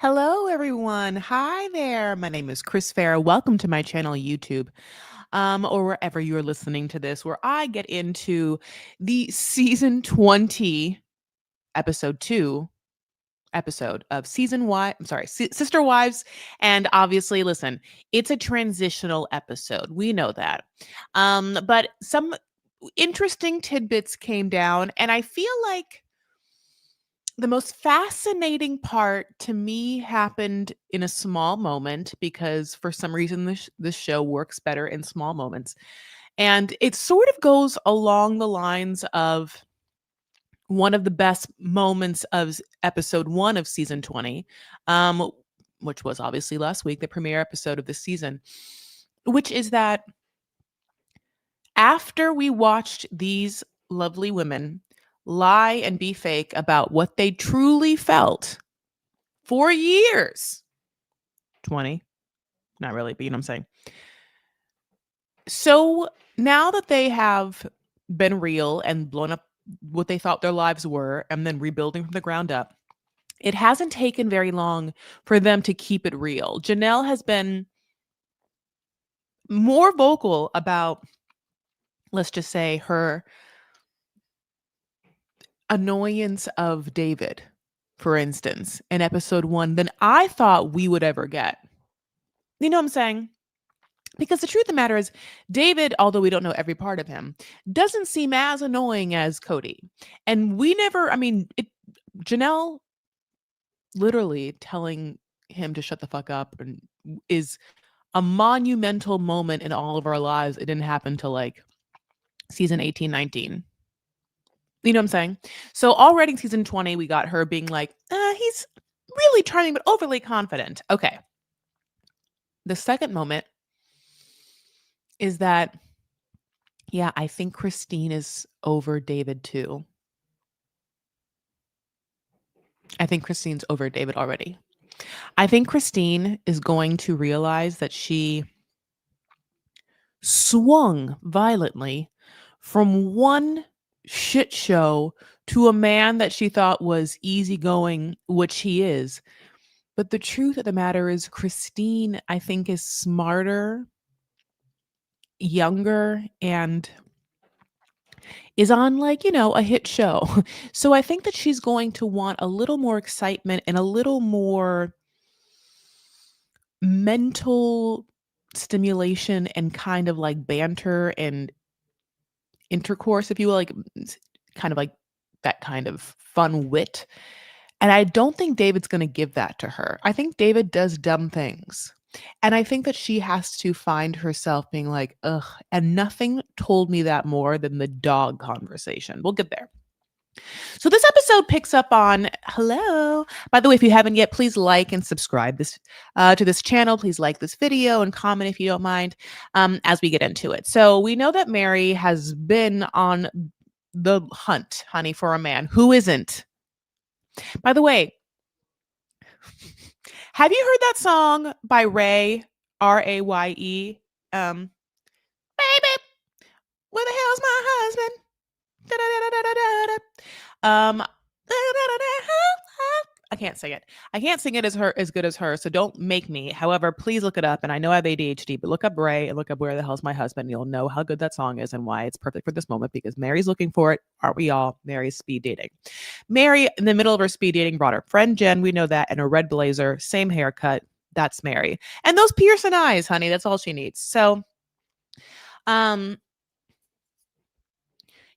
Hello, everyone. Hi there. My name is Chris Farah. Welcome to my channel, YouTube, or wherever you're listening to this, where I get into the season 20, episode 2 episode of Sister Wives. And obviously, listen, it's a transitional episode. We know that. But some interesting tidbits came down, and I feel like the most fascinating part to me happened in a small moment because for some reason this show works better in small moments. And it sort of goes along the lines of one of the best moments of episode 1 of season 20, um, which was obviously last week, the premiere episode of the season, which is that after we watched these lovely women lie and be fake about what they truly felt for years. 20. Not really, but you know what I'm saying. So now that they have been real and blown up what they thought their lives were and then rebuilding from the ground up, it hasn't taken very long for them to keep it real. Janelle has been more vocal about, let's just say, her annoyance of David, for instance, in episode 1 than I thought we would ever get. You know what I'm saying? Because the truth of the matter is, David, although we don't know every part of him, doesn't seem as annoying as Cody. And we never, Janelle literally telling him to shut the fuck up and is a monumental moment in all of our lives. It didn't happen till like season 18, 19. You know what I'm saying? So already in season 20, we got her being like, he's really charming, but overly confident. Okay. The second moment is that, yeah, I think Christine is over David too. I think Christine's over David already. I think Christine is going to realize that she swung violently from one shit show to a man that she thought was easygoing, which he is. But the truth of the matter is, Christine, I think, is smarter, younger, and is on, like, a hit show. So I think that she's going to want a little more excitement and a little more mental stimulation and kind of like banter and intercourse, if you will, like kind of like that kind of fun wit. And I don't think David's going to give that to her. I think David does dumb things. And I think that she has to find herself being like, ugh, and nothing told me that more than the dog conversation. We'll get there. So this episode picks up on hello. By the way, if you haven't yet, please like and subscribe to this channel. Please like this video and comment if you don't mind as we get into it. So we know that Mary has been on the hunt, honey, for a man who isn't. By the way, have you heard that song by Ray, Raye? Baby, where the hell's my husband? Um, I can't sing it. I can't sing it as good as her, so don't make me. However, please look it up. And I know I have ADHD, but look up Ray and look up Where the Hell's My Husband. You'll know how good that song is and why it's perfect for this moment because Mary's looking for it. Aren't we all? Mary's speed dating. Mary, in the middle of her speed dating, brought her friend Jen. We know that, and a red blazer, same haircut. That's Mary. And those piercing eyes, honey. That's all she needs. So,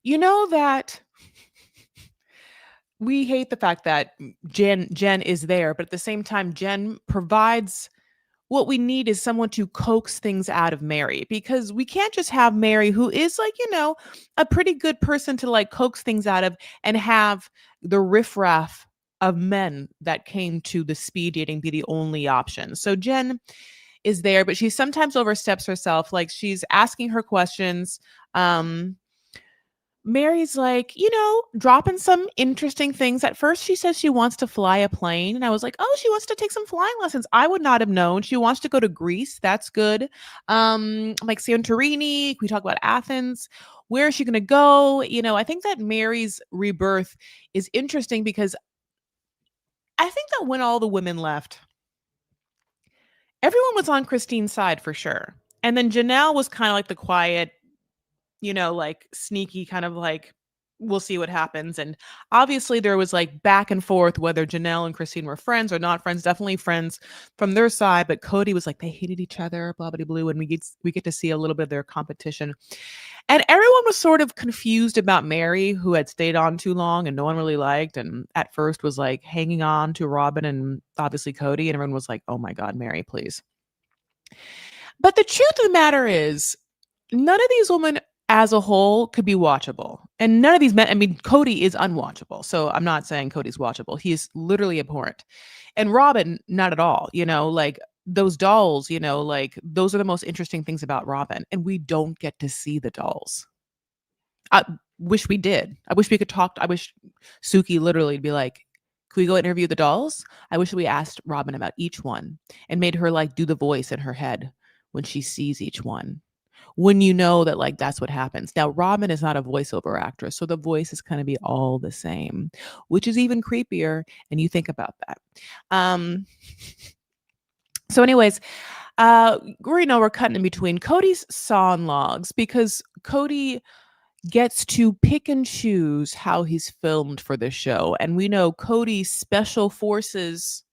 you know that we hate the fact that Jen is there, but at the same time, Jen provides what we need is someone to coax things out of Mary because we can't just have Mary, who is like, a pretty good person to like coax things out of and have the riffraff of men that came to the speed dating be the only option. So Jen is there, but she sometimes oversteps herself. Like she's asking her questions. Mary's like, dropping some interesting things. At first, she says she wants to fly a plane. And I was like, oh, she wants to take some flying lessons. I would not have known. She wants to go to Greece. That's good. Like Santorini. We talk about Athens. Where is she going to go? I think that Mary's rebirth is interesting because I think that when all the women left, everyone was on Christine's side for sure. And then Janelle was kind of like the quiet, like sneaky kind of like, we'll see what happens. And obviously there was like back and forth whether Janelle and Christine were friends or not friends, definitely friends from their side. But Cody was like, they hated each other, blah, blah, blue. And we get to see a little bit of their competition. And everyone was sort of confused about Mary, who had stayed on too long and no one really liked. And at first was like hanging on to Robin and obviously Cody. And everyone was like, oh my God, Mary, please. But the truth of the matter is, none of these women as a whole could be watchable. And none of these men, I mean, Cody is unwatchable. So I'm not saying Cody's watchable. He is literally abhorrent. And Robin, not at all. Like those dolls, like those are the most interesting things about Robin. And we don't get to see the dolls. I wish we did. I wish we could talk. I wish Suki literally would be like, can we go interview the dolls? I wish we asked Robin about each one and made her like do the voice in her head when she sees each one. When you know that like that's what happens. Now Robin is not a voiceover actress, so the voice is going to be all the same, which is even creepier. And you think about that. So, anyways, we're cutting in between Cody's song logs because Cody gets to pick and choose how he's filmed for this show. And we know Cody's Special Forces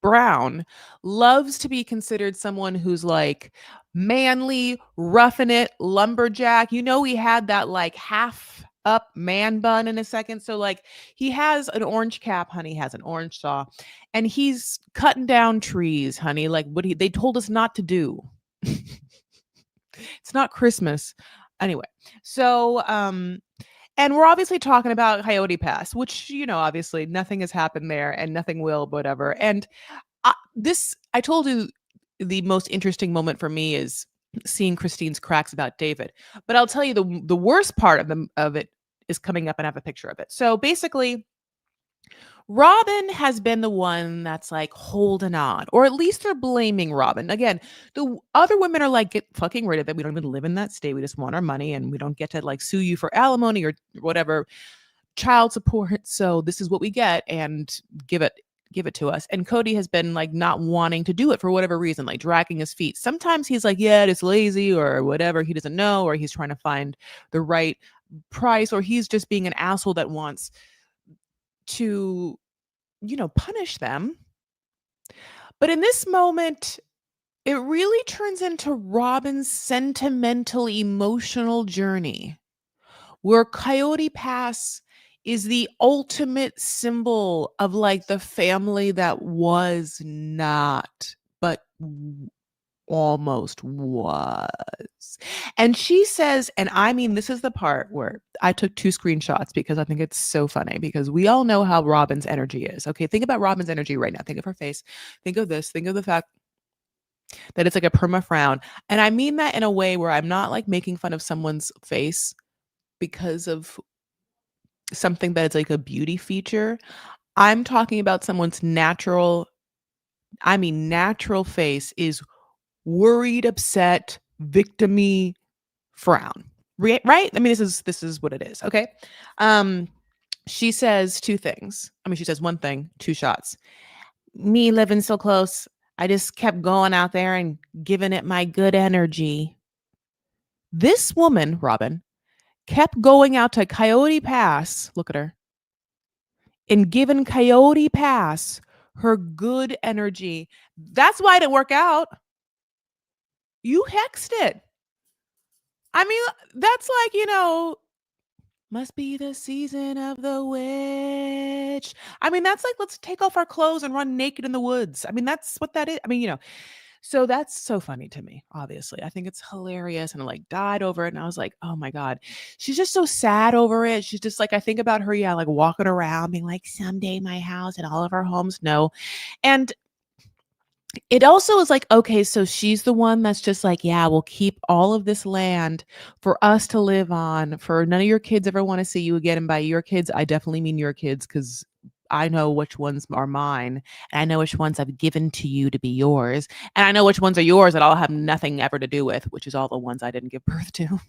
Brown loves to be considered someone who's like manly, roughing it, lumberjack. He had that like half up man bun in a second. So like he has an orange cap, honey, has an orange saw, and he's cutting down trees, honey, like they told us not to do. It's not Christmas. Anyway, so and we're obviously talking about Coyote Pass, which, obviously nothing has happened there and nothing will, whatever. And I told you the most interesting moment for me is seeing Christine's cracks about David. But I'll tell you the worst part of it is coming up, and I have a picture of it. So basically, Robin has been the one that's like holding on, or at least they're blaming Robin. Again, the other women are like, get fucking rid of it. We don't even live in that state. We just want our money and we don't get to like sue you for alimony or whatever child support. So this is what we get and give it to us. And Cody has been like not wanting to do it for whatever reason, like dragging his feet. Sometimes he's like, yeah, it's lazy or whatever. He doesn't know, or he's trying to find the right price, or he's just being an asshole that wants to punish them. But in this moment, it really turns into Robin's sentimental, emotional journey, where Coyote Pass is the ultimate symbol of like the family that was not, but almost was. And she says, and I mean, this is the part where I took 2 screenshots because I think it's so funny, because we all know how Robin's energy is. Okay, think about Robin's energy right now. Think of her face. Think of this. Think of the fact that it's like a perma frown. And I mean that in a way where I'm not like making fun of someone's face because of something that is like a beauty feature. I'm talking about someone's natural face is worried, upset, victimy frown. Right? I mean, this is what it is. Okay. She says 2 things. I mean, she says one thing, 2 shots. Me living so close, I just kept going out there and giving it my good energy. This woman, Robin, kept going out to Coyote Pass. Look at her. And giving Coyote Pass her good energy. That's why it didn't work out. You hexed it. I mean, that's like, must be the season of the witch. I mean, that's like, let's take off our clothes and run naked in the woods. I mean, that's what that is. I mean, so that's so funny to me, obviously. I think it's hilarious. And I like died over it. And I was like, oh my God, she's just so sad over it. She's just like, I think about her, yeah, like walking around being like, someday my house and all of our homes. No. And it also is like, okay, so she's the one that's just like, yeah, we'll keep all of this land for us to live on, for none of your kids ever want to see you again. And by your kids, I definitely mean your kids, because I know which ones are mine, and I know which ones I've given to you to be yours, and I know which ones are yours that I'll have nothing ever to do with, which is all the ones I didn't give birth to.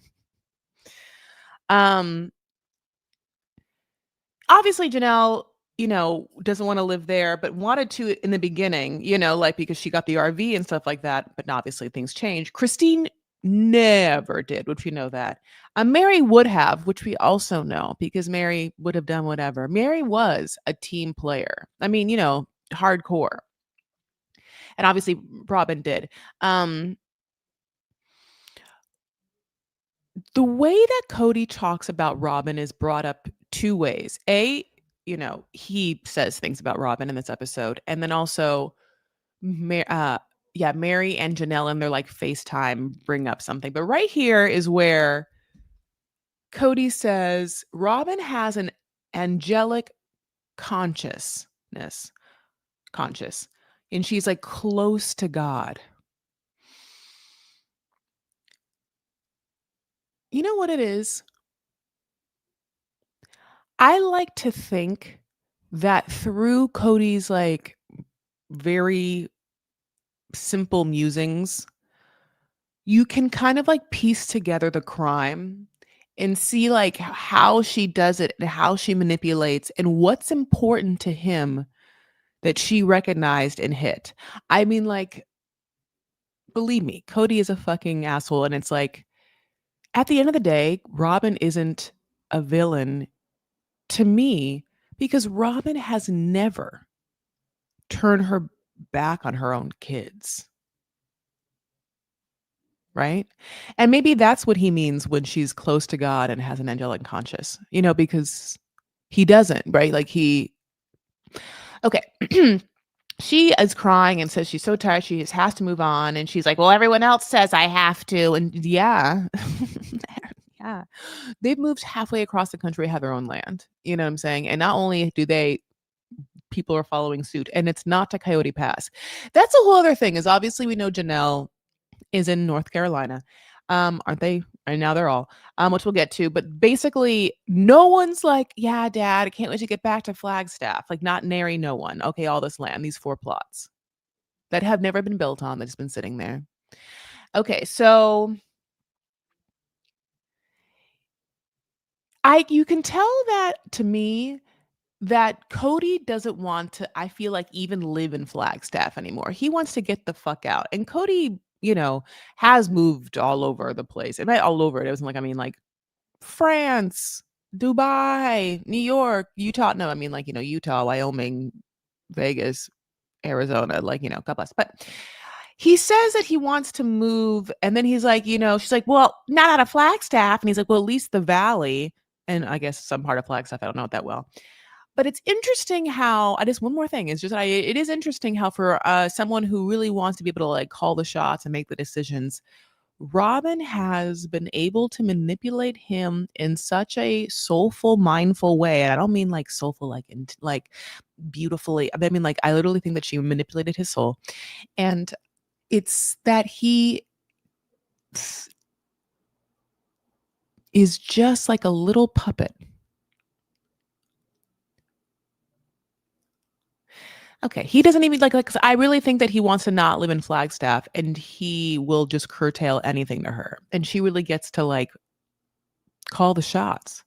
Obviously, Janelle, doesn't want to live there, but wanted to in the beginning, like because she got the RV and stuff like that. But obviously things change. Christine never did, which we know that. Mary would have, which we also know because Mary would have done whatever. Mary was a team player. I mean, hardcore. And obviously Robin did. Um, the way that Cody talks about Robin is brought up two ways. He says things about Robin in this episode, and then also, Ma- uh, yeah, Mary and Janelle in their like FaceTime bring up something. But right here is where Cody says Robin has an angelic consciousness, conscious, and she's like close to God. You know what it is? I like to think that through Cody's like very simple musings, you can kind of like piece together the crime and see like how she does it and how she manipulates and what's important to him that she recognized and hit. I mean, like, believe me, Cody is a fucking asshole. And it's like, at the end of the day, Robin isn't a villain to me because Robin has never turned her back on her own kids. Right? And maybe that's what he means when she's close to God and has an angelic conscience, because he doesn't, right? Like okay. She is crying and says she's so tired. She just has to move on. And she's like, well, everyone else says I have to. And yeah, yeah, they've moved halfway across the country, have their own land. You know what I'm saying? And not only people are following suit, and it's not to Coyote Pass. That's a whole other thing. Is obviously we know Janelle is in North Carolina. Aren't they? And now they're all, which we'll get to. But basically, no one's like, yeah, Dad, I can't wait to get back to Flagstaff. Like, not nary no one. Okay, all this land, these 4 plots that have never been built on, that's been sitting there. Okay, so you can tell that to me that Cody doesn't want to, I feel like, even live in Flagstaff anymore. He wants to get the fuck out. And Cody, has moved all over the place. And by all over, it wasn't like, I mean, like France, Dubai, New York, Utah. No, I mean, like, Utah, Wyoming, Vegas, Arizona, like, God bless. But he says that he wants to move. And then he's like, she's like, well, not out of Flagstaff. And he's like, well, at least the valley. And I guess some part of Flagstaff, I don't know it that well. But it's interesting how I just one more thing is just it is interesting how for someone who really wants to be able to like call the shots and make the decisions, Robin has been able to manipulate him in such a soulful, mindful way. And I don't mean like soulful, like like beautifully. I mean, like I literally think that she manipulated his soul, and it's that he is just like a little puppet. Okay, he doesn't even like 'cause I really think that he wants to not live in Flagstaff, and he will just curtail anything to her, and she really gets to, like, call the shots.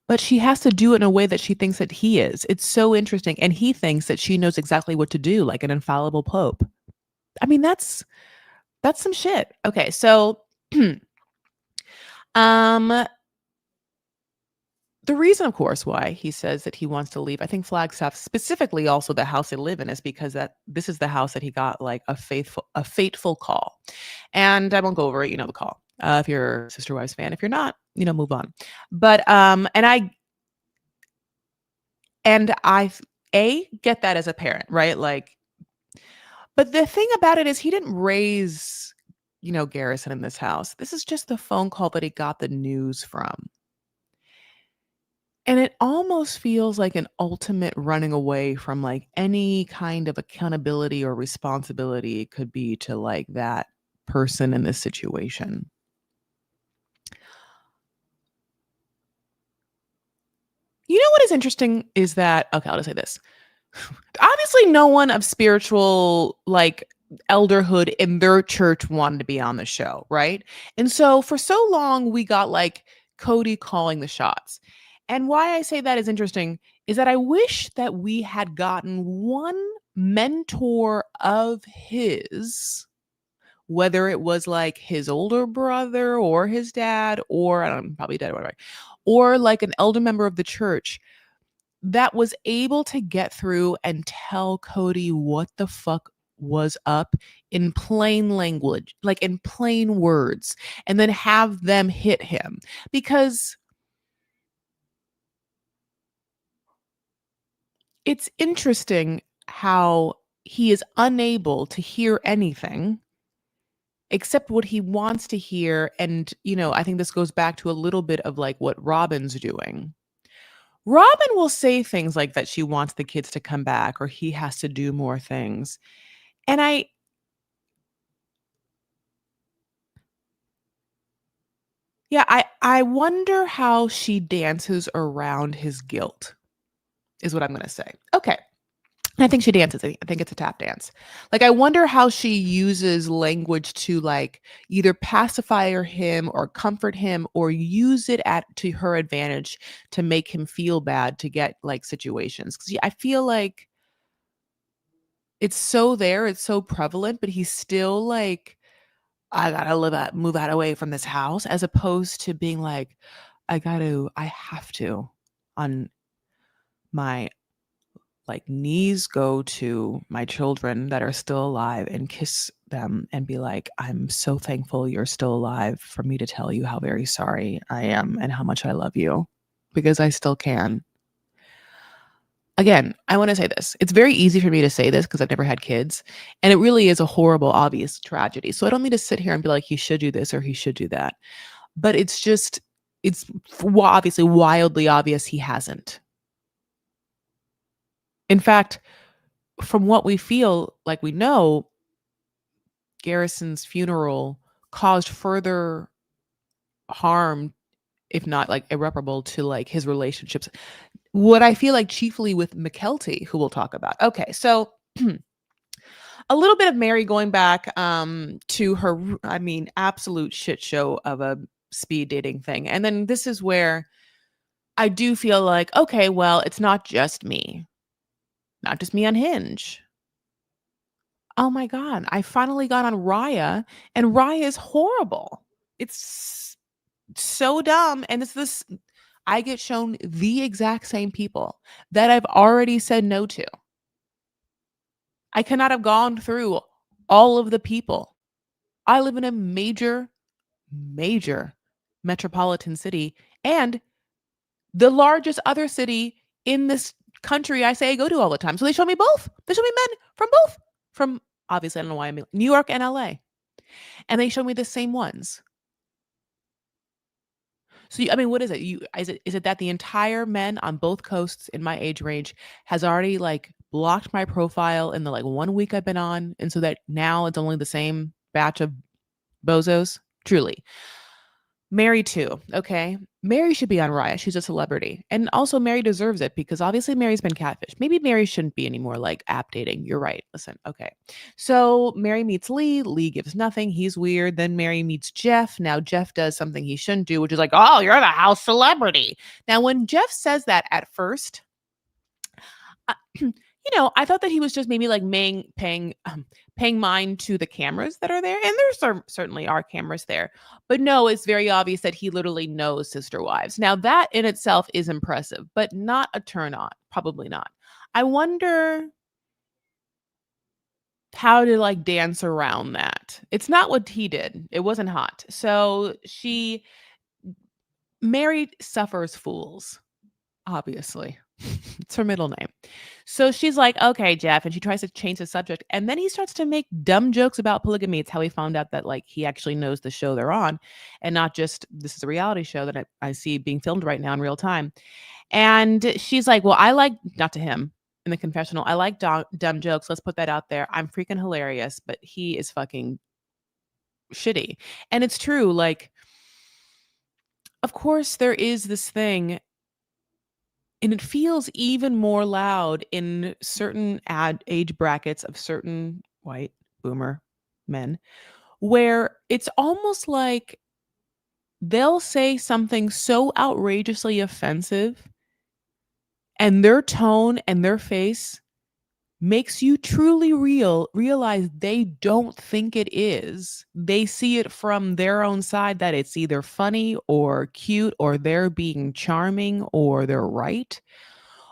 But she has to do it in a way that she thinks that he is. It's so interesting, and he thinks that she knows exactly what to do, like an infallible pope. I mean, that's some shit. Okay, so, um the reason, of course, why he says that he wants to leave, I think Flagstaff, specifically also the house they live in, is because that this is the house that he got like a fateful call. And I won't go over it, the call. If you're a Sister Wives fan, if you're not, move on. But and I get that as a parent, right? Like, but the thing about it is he didn't raise, Garrison in this house. This is just the phone call that he got the news from. And it almost feels like an ultimate running away from, like, any kind of accountability or responsibility it could be to, like, that person in this situation. You know what is interesting is that okay, I'll just say this. Obviously, no one of spiritual, like, elderhood in their church wanted to be on the show, right? And so for so long, we got, like, Cody calling the shots. And why I say that is interesting is that I wish that we had gotten one mentor of his, whether it was like his older brother or his dad, or I don't know, probably dad or whatever, or like an elder member of the church that was able to get through and tell Cody what the fuck was up in plain language, like in plain words, and then have them hit him. Because it's interesting how he is unable to hear anything except what he wants to hear. And, I think this goes back to a little bit of like what Robin's doing. Robin will say things like that she wants the kids to come back or he has to do more things. And I wonder how she dances around his guilt is what I'm going to say. Okay. I think she dances. I think it's a tap dance. Like, I wonder how she uses language to like either pacify him or comfort him or use it at to her advantage to make him feel bad to get like situations. Because I feel like it's so there, it's so prevalent, but he's still like, I gotta move out away from this house, as opposed to being like, I have to on my like knees go to my children that are still alive and kiss them and be like, I'm so thankful you're still alive for me to tell you how very sorry I am and how much I love you because I still can. Again, I want to say this. It's very easy for me to say this because I've never had kids. And it really is a horrible, obvious tragedy. So I don't need to sit here and be like, he should do this or he should do that. But it's just, obviously wildly obvious he hasn't. In fact, from what we feel like we know, Garrison's funeral caused further harm, if not like irreparable, to like his relationships. What I feel like chiefly with McKelty, who we'll talk about. Okay, so a little bit of Mary going back to her, I mean, absolute shit show of a speed dating thing. And then this is where I do feel like, okay, well, it's not just me. Not just me on Hinge. Oh my God. I finally got on Raya, and Raya is horrible. It's so dumb. And it's this, I get shown the exact same people that I've already said no to. I cannot have gone through all of the people. I live in a major, major metropolitan city and the largest other city in this country I say I go to all the time. So they show me both. They show me men from both. From obviously, I don't know why I'm in New York and LA. And they show me the same ones. So I mean, what is it? Is it that the entire men on both coasts in my age range has already like blocked my profile in the like 1 week I've been on, and so that now it's only the same batch of bozos? Truly. Mary too, okay? Mary should be on Raya. She's a celebrity. And also Mary deserves it because obviously Mary's been catfished. Maybe Mary shouldn't be anymore like app dating. You're right. Listen, okay. So Mary meets Lee. Lee gives nothing. He's weird. Then Mary meets Jeff. Now Jeff does something he shouldn't do, which is like, oh, you're the house celebrity. Now, when Jeff says that at first, I thought that he was just maybe like paying mind to the cameras that are there, and certainly are cameras there. But no, it's very obvious that he literally knows Sister Wives. Now that in itself is impressive, but not a turn on. Probably not. I wonder how to like dance around that. It's not what he did. It wasn't hot. So Mary suffers fools. Obviously. It's her middle name. So she's like, "Okay, Jeff," and she tries to change the subject, and then he starts to make dumb jokes about polygamy. It's how he found out that, like, he actually knows the show they're on, and not just this is a reality show that I see being filmed right now in real time. And she's like, "Well, I like," not to him, in the confessional, "I like dumb jokes. Let's put that out there. I'm freaking hilarious, but he is fucking shitty." And it's true, like, of course, there is this thing. And it feels even more loud in certain age brackets of certain white boomer men, where it's almost like they'll say something so outrageously offensive And their tone and their face makes you truly realize they don't think it is. They see it from their own side that it's either funny or cute or they're being charming or they're right.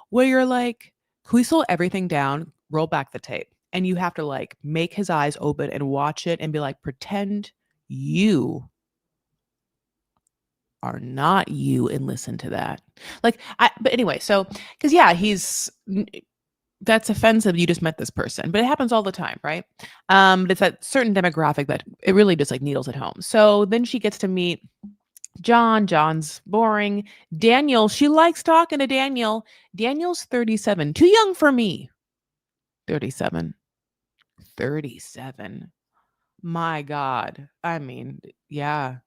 Where you're like, can we slow everything down, roll back the tape? And you have to like make his eyes open and watch it and be like, pretend you are not you and listen to that. But anyway, so, because yeah, that's offensive. You just met this person, but it happens all the time, right? But it's that certain demographic that it really just like needles at home. So then she gets to meet John. John's boring. Daniel, she likes talking to Daniel. Daniel's 37, too young for me. 37. 37. My God. I mean, yeah.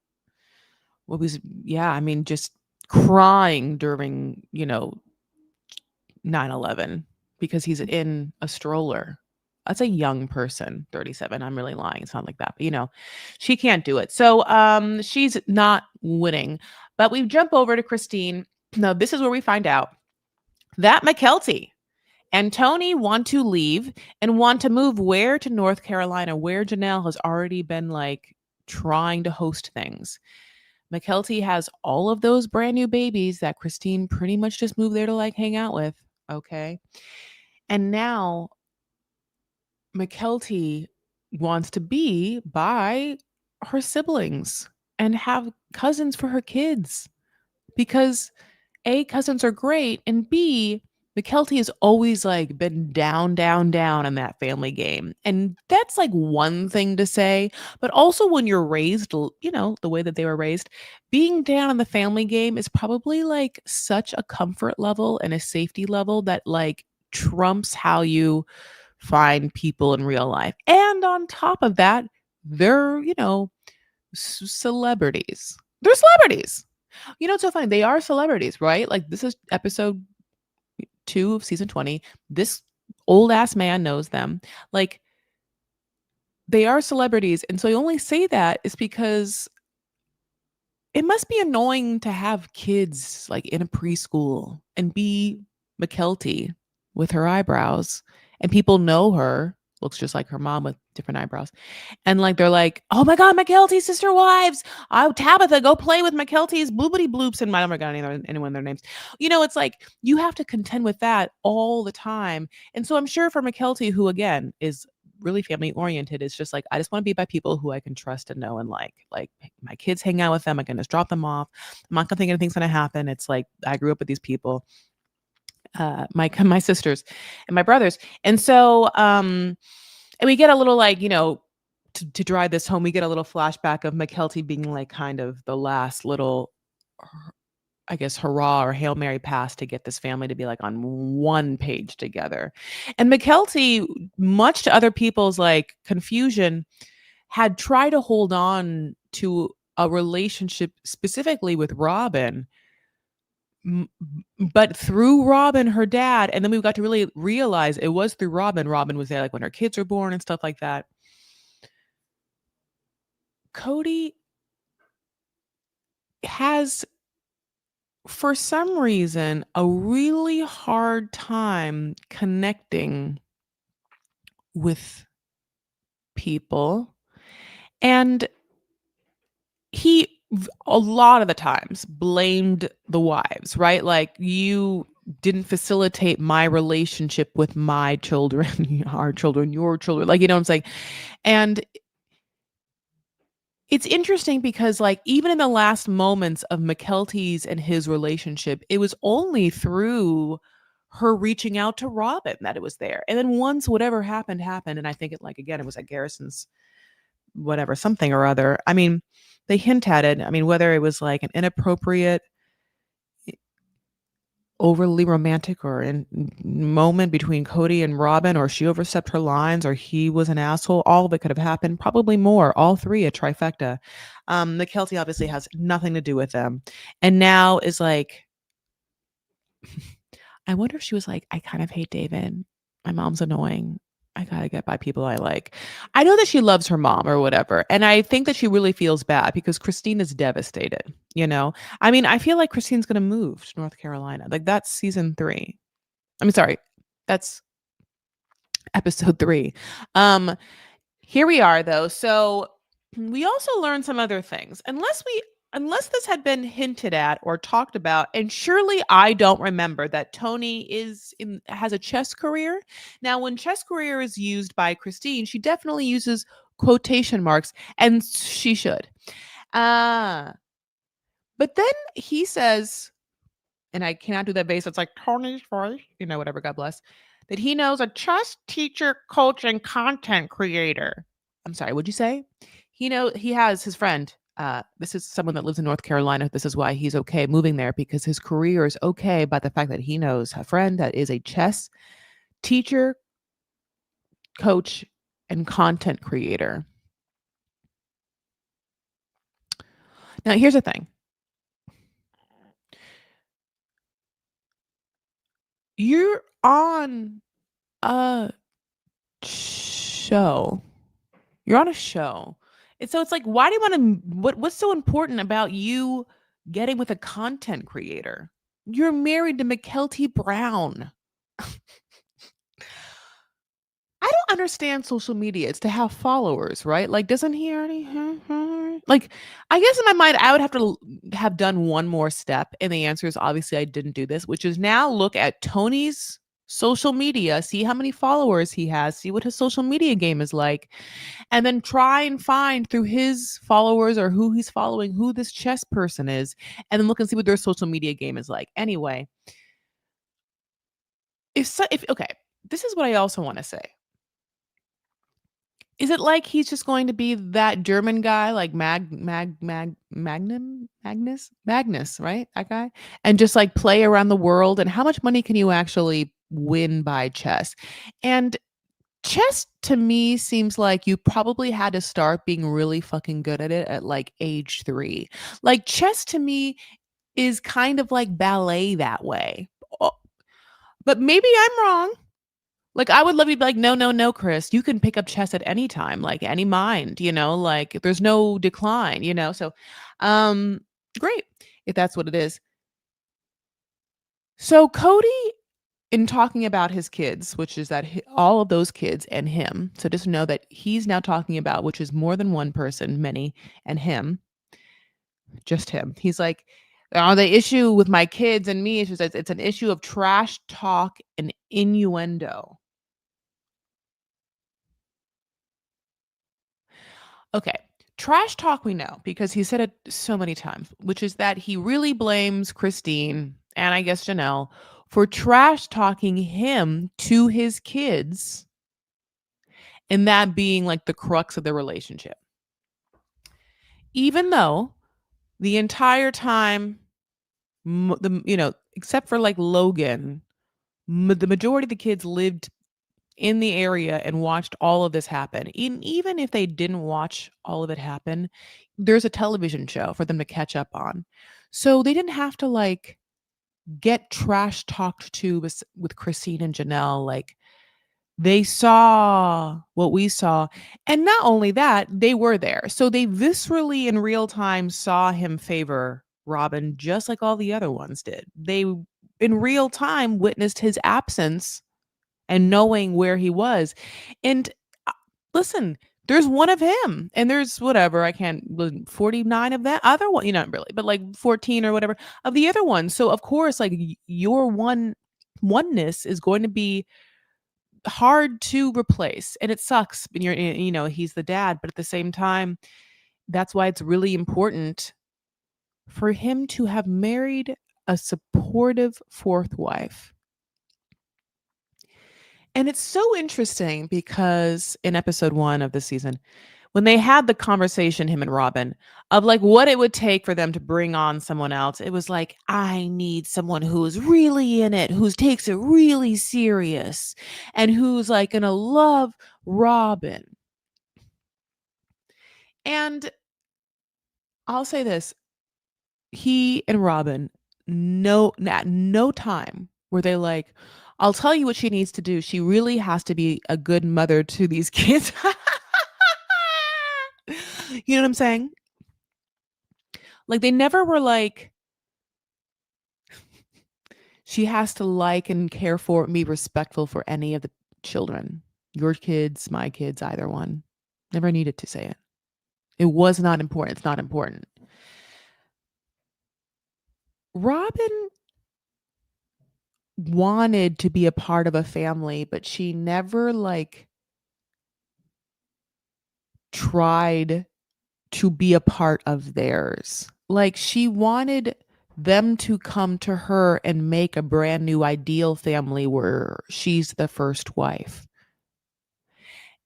What was, yeah, I mean, just crying during, 9/11 because he's in a stroller. That's a young person, 37. I'm really lying. It's not like that. But she can't do it. So she's not winning. But we jump over to Christine. Now, this is where we find out that McKelty and Tony want to leave and want to move where to North Carolina, where Janelle has already been like trying to host things. McKelty has all of those brand new babies that Christine pretty much just moved there to like hang out with. Okay. And now McKelty wants to be by her siblings and have cousins for her kids because A, cousins are great, and B, McKelty has always like been down, down, down in that family game. And that's like one thing to say, but also when you're raised, the way that they were raised, being down in the family game is probably like such a comfort level and a safety level that like trumps how you find people in real life. And on top of that, they're, celebrities. They're celebrities. It's so funny. They are celebrities, right? Like this is episode 2 of season 20. This old ass man knows them. Like they are celebrities. And so I only say that is because it must be annoying to have kids like in a preschool and be McKelty with her eyebrows and people know her. Looks just like her mom with different eyebrows. And like they're like, oh my God, McKelty's sister wives. Oh, Tabitha, go play with McKelty's bloopity bloops. And I don't remember anyone their names. It's like you have to contend with that all the time. And so I'm sure for McKelty, who again is really family oriented, is just like, I just want to be by people who I can trust and know and like. Like my kids hang out with them. I can just drop them off. I'm not gonna think anything's gonna happen. It's like I grew up with these people. My sisters and my brothers. And so and we get a little like, to drive this home, we get a little flashback of McKelty being like kind of the last little, I guess, hurrah or Hail Mary pass to get this family to be like on one page together. And McKelty, much to other people's like confusion, had tried to hold on to a relationship specifically with Robin, but through Robin, her dad, and then we got to really realize it was through Robin. Robin was there like when her kids were born and stuff like that. Cody has, for some reason, a really hard time connecting with people. And he, a lot of the times, blamed the wives, right? Like, you didn't facilitate my relationship with my children, our children, your children. Like, you know what I'm saying? And it's interesting because, like, even in the last moments of McKelty's and his relationship, it was only through her reaching out to Robin that it was there. And then once whatever happened, happened. And I think it, like, again, it was at Garrison's, whatever, something or other. I mean, they hint at it. I mean, whether it was like an inappropriate, overly romantic or in moment between Cody and Robin, or she overstepped her lines, or he was an asshole. All of it could have happened. Probably more. All three, a trifecta. McKelty obviously has nothing to do with them, and now is like, I wonder if she was like, I kind of hate David. My mom's annoying. I gotta get by people I like. I know that she loves her mom or whatever. And I think that she really feels bad because Christine is devastated, I mean, I feel like Christine's gonna move to North Carolina. Like that's season 3. I'm sorry, that's episode 3. Um, Here we are though. So we also learned some other things. Unless this had been hinted at or talked about, and surely I don't remember that Tony has a chess career. Now, when chess career is used by Christine, she definitely uses quotation marks, and she should. Uh, but then he says, and I cannot do that bass. It's like Tony's voice, whatever, God bless, that he knows a chess teacher, coach, and content creator. I'm sorry, what'd you say? He has his friend. This is someone that lives in North Carolina. This is why he's okay moving there, because his career is okay by the fact that he knows a friend that is a chess teacher, coach, and content creator. Now, here's the thing. You're on a show. You're on a show. And so it's like, why do you want to what's so important about you getting with a content creator? You're married to McKelty Brown. I don't understand social media. It's to have followers, right? Like, doesn't he already like, I guess in my mind, I would have to have done one more step. And the answer is obviously I didn't do this, which is now look at Tony's social media, see how many followers he has, see what his social media game is like, and then try and find through his followers or who he's following who this chess person is, and then look and see what their social media game is like. Anyway, if okay, this is what I also want to say. Is it like he's just going to be that German guy, like Magnus, right? That guy, and just like play around the world? And how much money can you actually win by chess? And chess to me seems like you probably had to start being really fucking good at it at like age 3. Like chess to me is kind of like ballet that way. Oh, but maybe I'm wrong. Like I would love you to be like, no, no, no, Chris, you can pick up chess at any time, like any mind, like there's no decline, So um great if that's what it is. So Cody, in talking about his kids, which is that all of those kids and him, so just know that he's now talking about, which is more than one person, many, and him, just him. He's like, oh, the issue with my kids and me is just that it's an issue of trash talk and innuendo. Okay. Trash talk we know because he said it so many times, which is that he really blames Christine and I guess Janelle for trash talking him to his kids, and that being like the crux of the relationship. Even though the entire time, except for like Logan, the majority of the kids lived in the area and watched all of this happen. Even if they didn't watch all of it happen, there's a television show for them to catch up on. So they didn't have to like get trash talked to with Christine and Janelle. Like they saw what we saw. And not only that, they were there. So they viscerally in real time saw him favor Robin just like all the other ones did. They in real time witnessed his absence and knowing where he was. And listen, there's one of him and there's whatever, I can't 49 of that other one, not really, but like 14 or whatever of the other one. So of course, like your oneness is going to be hard to replace, and it sucks. And he's the dad, but at the same time, that's why it's really important for him to have married a supportive fourth wife. And it's so interesting because in episode 1 of this season, when they had the conversation, him and Robin, of like what it would take for them to bring on someone else, it was like, I need someone who's really in it, who takes it really serious, and who's like gonna love Robin. And I'll say this, he and Robin, at no time were they like, I'll tell you what she needs to do. She really has to be a good mother to these kids. You know what I'm saying? Like they never were like, She has to like and care for and be respectful for any of the children. Your kids, my kids, either one. Never needed to say it. It was not important. It's not important. Robin wanted to be a part of a family, but she never like tried to be a part of theirs. Like she wanted them to come to her and make a brand new ideal family where she's the first wife.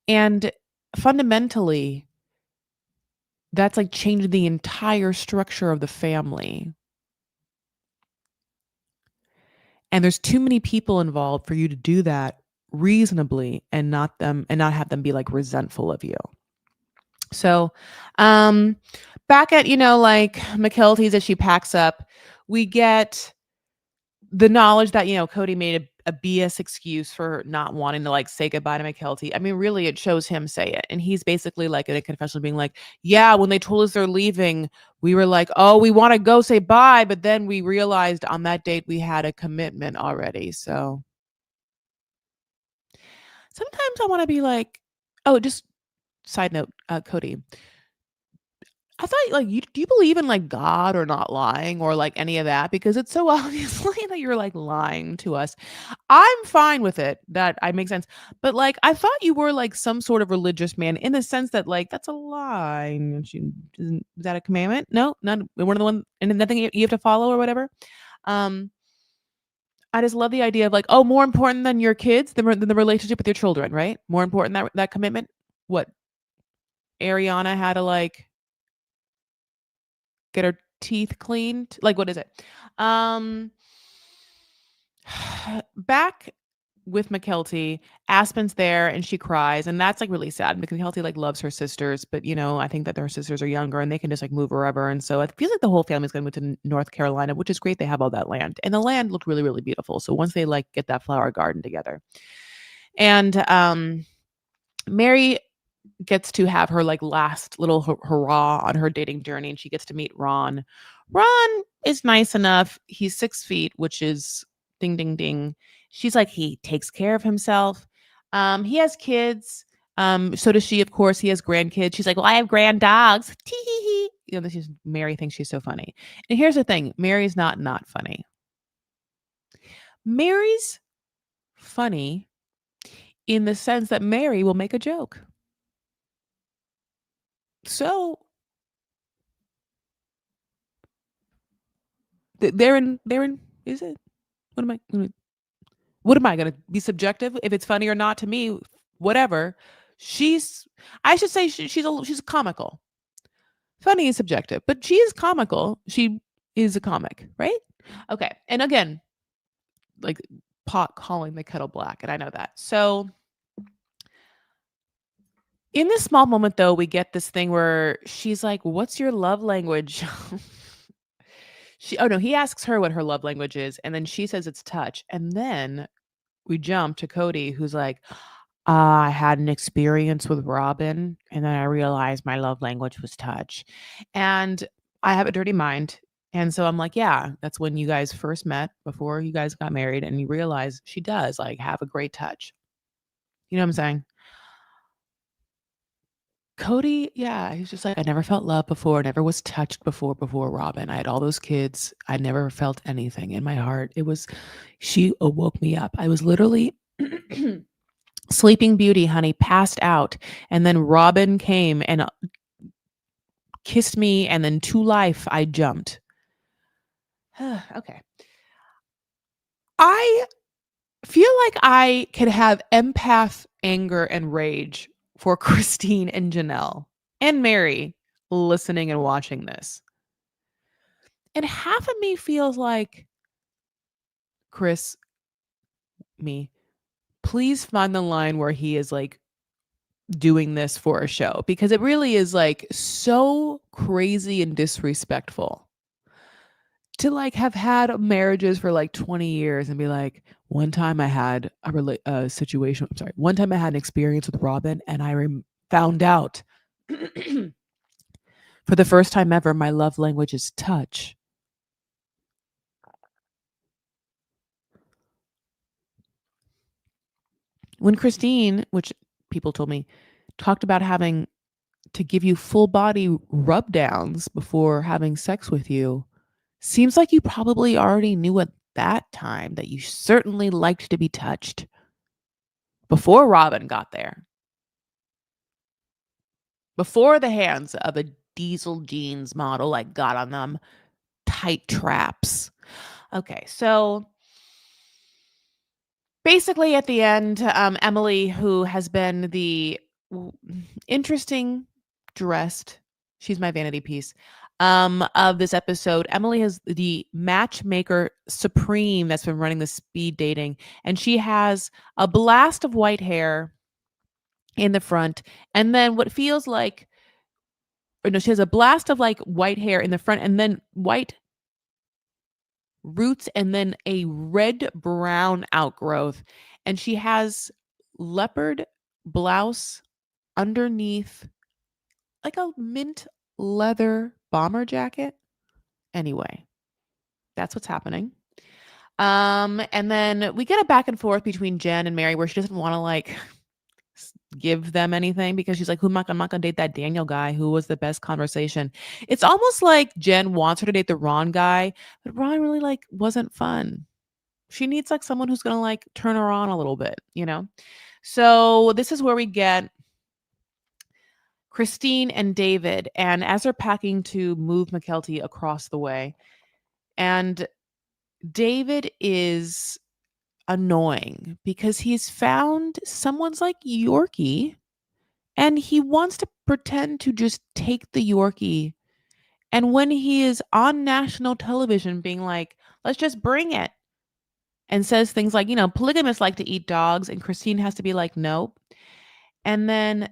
And fundamentally, that's like changed the entire structure of the family. And there's too many people involved for you to do that reasonably and not have them be like resentful of you. So, um, back at, like McKelty's as she packs up, we get the knowledge that, Cody made a BS excuse for not wanting to like say goodbye to McKelty. I mean, really, it shows him say it. And he's basically like in a confessional being like, yeah, when they told us they're leaving, we were like, oh, we want to go say bye. But then we realized on that date we had a commitment already. So sometimes I want to be like, oh, just side note, Cody. I thought, like, do you believe in like God or not lying or like any of that? Because it's so obviously that you're like lying to us. I'm fine with it. That I make sense. But like, I thought you were like some sort of religious man in the sense that like that's a lie. Is that a commandment? No, not one of the one, and nothing you have to follow or whatever. Um, I just love the idea of like, oh, more important than your kids, than the relationship with your children, right? More important that commitment. What Ariana had to like get her teeth cleaned. Like, what is it? Um, back with McKelty, Aspen's there and she cries, and that's like really sad. McKelty like loves her sisters, but I think that her sisters are younger and they can just like move wherever. And so it feels like the whole family's gonna move to North Carolina, which is great. They have all that land, and the land looked really, really beautiful. So once they like get that flower garden together, and Mary gets to have her like last little hurrah on her dating journey, and she gets to meet Ron. Ron is nice enough. He's 6 feet, which is ding ding ding. She's like, he takes care of himself. He has kids. So does she, of course. He has grandkids. She's like, well, I have grand dogs. Tee hee hee. This is Mary thinks she's so funny. And here's the thing: Mary's not funny. Mary's funny in the sense that Mary will make a joke. So they're in is it? What am I what am I gonna be subjective if it's funny or not to me? Whatever. She's I should say she's comical. Funny is subjective, but she is comical. She is a comic, right? Okay. And again, like pot calling the kettle black, and I know that. So in this small moment though, we get this thing where she's like, "What's your love language?" Oh no, he asks her what her love language is, and then she says it's touch. And then we jump to Cody, who's like, I had an experience with Robin, and then I realized my love language was touch. And I have a dirty mind. And so I'm like, yeah, that's when you guys first met before you guys got married, and you realize she does like have a great touch. You know what I'm saying? Cody, yeah, he's just like, I never felt love before, never was touched before Robin. I had all those kids. I never felt anything in my heart. She awoke me up. I was literally Sleeping Beauty, honey, passed out. And then Robin came and kissed me. And then to life, I jumped. Okay. I feel like I could have empath anger and rage for Christine and Janelle and Mary listening and watching this. And half of me feels like, Chris, me, please find the line where he is like doing this for a show, because it really is like so crazy and disrespectful to like have had marriages for like 20 years and be like, one time I had a situation. I'm sorry. One time I had an experience with Robin, and I found out for the first time ever, my love language is touch. When Christine, which people told me, talked about having to give you full body rub downs before having sex with you, seems like you probably already knew at that time that you certainly liked to be touched before Robin got there, before the hands of a diesel jeans model like got on them tight traps. Okay, so basically at the end, Emily, who has been the interesting dressed, she's my vanity piece, of this episode. Emily is the matchmaker supreme that's been running the speed dating, and she has a blast of white hair in the front, and then what feels like, or no, she has a blast of like white hair in the front, and then white roots, and then a red brown outgrowth, and she has leopard blouse underneath, like a mint leather bomber jacket. Anyway, that's what's happening. And then we get a back and forth between Jen and Mary where she doesn't want to like give them anything because she's like, I'm not gonna date that Daniel guy who was the best conversation. It's almost like Jen wants her to date the Ron guy, but Ron really like wasn't fun. She needs like someone who's gonna like turn her on a little bit, you know? So this is where we get Christine and David, and as they're packing to move McKelty across the way, and David is annoying because he's found someone's like Yorkie and he wants to pretend to just take the Yorkie. And when he is on national television being like, let's just bring it, and says things like, polygamists like to eat dogs, and Christine has to be like, nope. And then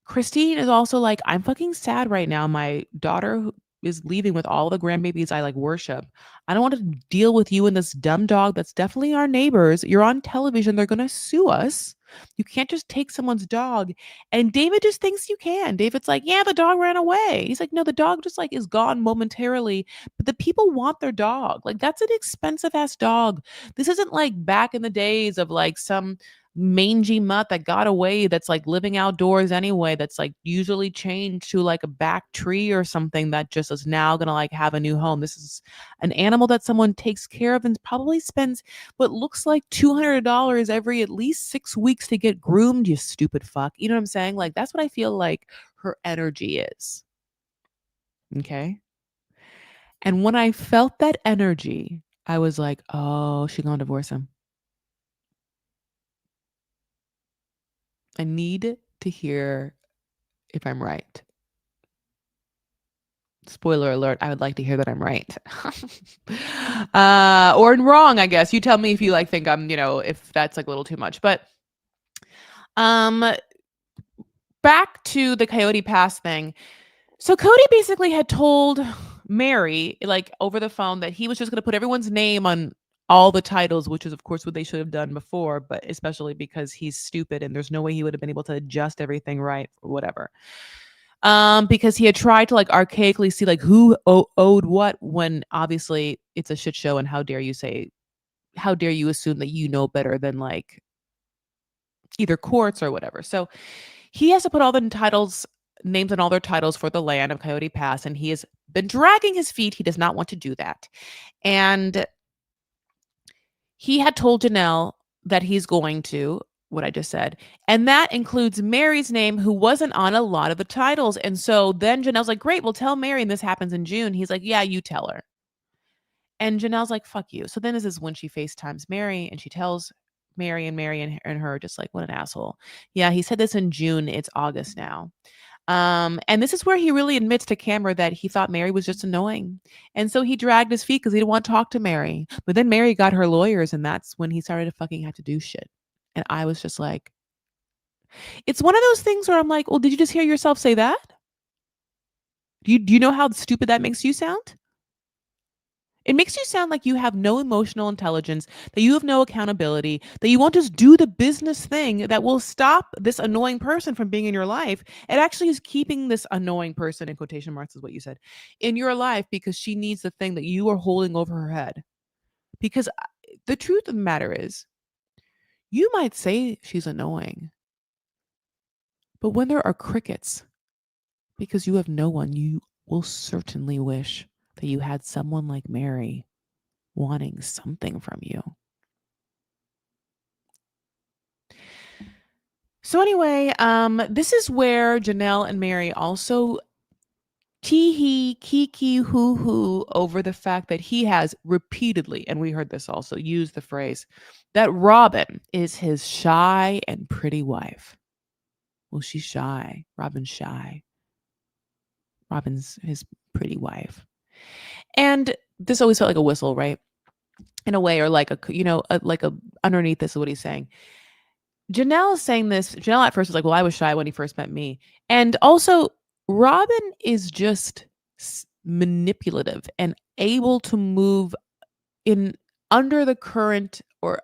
Christine is also like, I'm fucking sad right now. My daughter is leaving with all the grandbabies I like worship. I don't want to deal with you and this dumb dog that's definitely our neighbors. You're on television. They're going to sue us. You can't just take someone's dog. And David just thinks you can. David's like, yeah, the dog ran away. He's like, no, the dog just like is gone momentarily, but the people want their dog. Like, that's an expensive ass dog. This isn't like back in the days of like some mangy mutt that got away that's like living outdoors anyway, that's like usually changed to like a back tree or something that just is now gonna like have a new home. This is an animal that someone takes care of and probably spends what looks like $200 every at least 6 weeks to get groomed, you stupid fuck. You know what I'm saying? Like, that's what I feel like her energy is. Okay. And when I felt that energy, I was like, oh, she's gonna divorce him. I need to hear if I'm right. Spoiler alert, I would like to hear that I'm right. Or wrong, I guess. You tell me if you like think I'm, if that's like a little too much. But um back to the Coyote Pass thing. So Cody basically had told Mary, like over the phone, that he was just going to put everyone's name on all the titles, which is, of course, what they should have done before, but especially because he's stupid and there's no way he would have been able to adjust everything right or whatever. Because he had tried to like archaically see like who owed what when obviously it's a shit show, and how dare you assume that you know better than like either courts or whatever. So he has to put all the names on all their titles for the land of Coyote Pass, and he has been dragging his feet. He does not want to do that. And he had told Janelle that he's going to, what I just said. And that includes Mary's name, who wasn't on a lot of the titles. And so then Janelle's like, great, well, tell Mary. And this happens in June. He's like, yeah, you tell her. And Janelle's like, fuck you. So then this is when she FaceTimes Mary and she tells Mary, and Mary and her just like, what an asshole. Yeah, he said this in June. It's August now. And this is where he really admits to camera that he thought Mary was just annoying. And so he dragged his feet because he didn't want to talk to Mary. But then Mary got her lawyers, and that's when he started to fucking have to do shit. And I was just like, it's one of those things where I'm like, well, did you just hear yourself say that? Do you know how stupid that makes you sound? It makes you sound like you have no emotional intelligence, that you have no accountability, that you won't just do the business thing that will stop this annoying person from being in your life. It actually is keeping this annoying person, in quotation marks is what you said, in your life because she needs the thing that you are holding over her head. Because the truth of the matter is, You might say she's annoying, but when there are crickets because you have no one, you will certainly wish that you had someone like Mary wanting something from you. So anyway, this is where Janelle and Mary also tee-hee, kiki, hoo-hoo over the fact that he has repeatedly, and we heard this also, used the phrase that Robin is his shy and pretty wife. Well, she's shy. Robin's shy. Robin's his pretty wife. And this always felt like a whistle, right? In a way, or like like a underneath this is what he's saying. Janelle is saying this. Janelle at first was like, well, I was shy when he first met me. And also, Robin is just manipulative and able to move in under the current, or